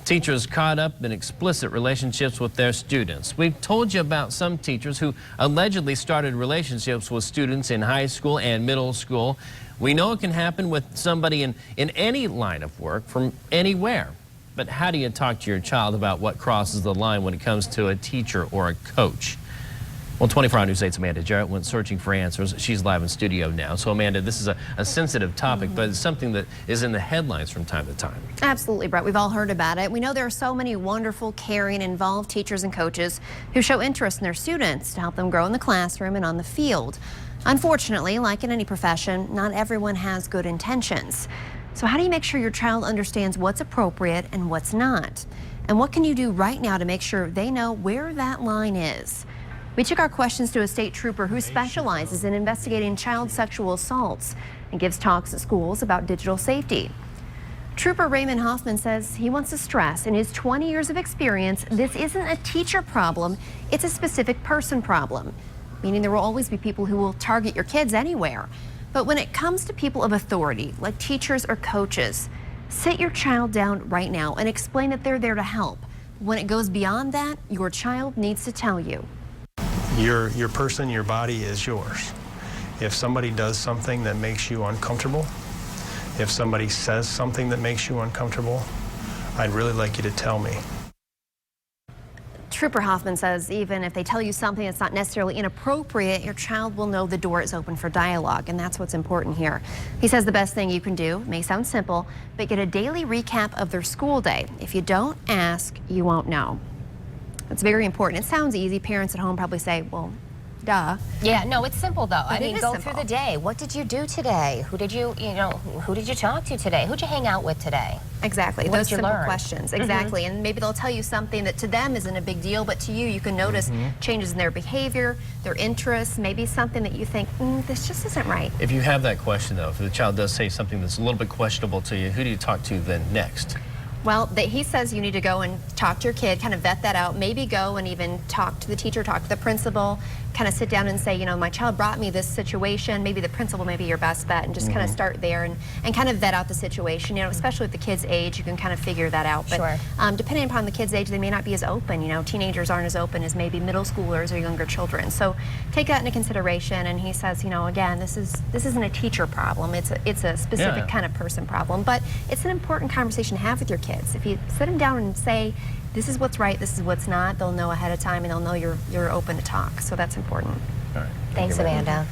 Teachers caught up in explicit relationships with their students. We've told you about some teachers who allegedly started relationships with students in high school and middle school. We know it can happen with somebody in any line of work from anywhere. But how do you talk to your child about what crosses the line when it comes to a teacher or a coach? Well, 24 Hour News 8's Amanda Jarrett went searching for answers. She's live in studio now. So, Amanda, this is a sensitive topic, but it's something that is in the headlines from time to time. Absolutely, Brett. We've all heard about it. We know there are so many wonderful, caring, involved teachers and coaches who show interest in their students to help them grow in the classroom and on the field. Unfortunately, like in any profession, not everyone has good intentions. So how do you make sure your child understands what's appropriate and what's not? And what can you do right now to make sure they know where that line is? We took our questions to a state trooper who specializes in investigating child sexual assaults and gives talks at schools about digital safety. Trooper Raymond Hoffman says he wants to stress in his 20 years of experience, this isn't a teacher problem, it's a specific person problem, meaning there will always be people who will target your kids anywhere. But when it comes to people of authority, like teachers or coaches, sit your child down right now and explain that they're there to help. When it goes beyond that, your child needs to tell you. Your person, your body is yours. If somebody does something that makes you uncomfortable, if somebody says something that makes you uncomfortable, I'd really like you to tell me. Trooper Hoffman says even if they tell you something that's not necessarily inappropriate, your child will know the door is open for dialogue, and that's what's important here. He says the best thing you can do, may sound simple, but get a daily recap of their school day. If you don't ask, you won't know. It's very important. It sounds easy. Parents at home probably say, well, duh. Yeah, no, it's simple though. I mean, go simple. through the day. What did you do today? Who did you talk to today? Who'd you hang out with today? Exactly. What Those did you simple learn? questions. Exactly. And maybe they'll tell you something that to them isn't a big deal, but to you, you can notice changes in their behavior, their interests, maybe something that you think, this just isn't right. If you have that question, though, if the child does say something that's a little bit questionable to you, who do you talk to then next? Well, he says you need to go and talk to your kid, kind of vet that out, maybe go and even talk to the teacher, talk to the principal, kind of sit down and say, you know, my child brought me this situation, maybe the principal may be your best bet, and just kind of start there and kind of vet out the situation. You know, especially with the kid's age, you can kind of figure that out. But sure. Depending upon the kid's age, they may not be as open. You know, teenagers aren't as open as maybe middle schoolers or younger children. So take that into consideration. And he says, you know, again, this isn't a teacher problem. It's a specific kind of person problem. But it's an important conversation to have with your kids. If you sit them down and say, this is what's right, this is what's not, they'll know ahead of time and they'll know you're open to talk. So that's important. All right. Thanks, Amanda.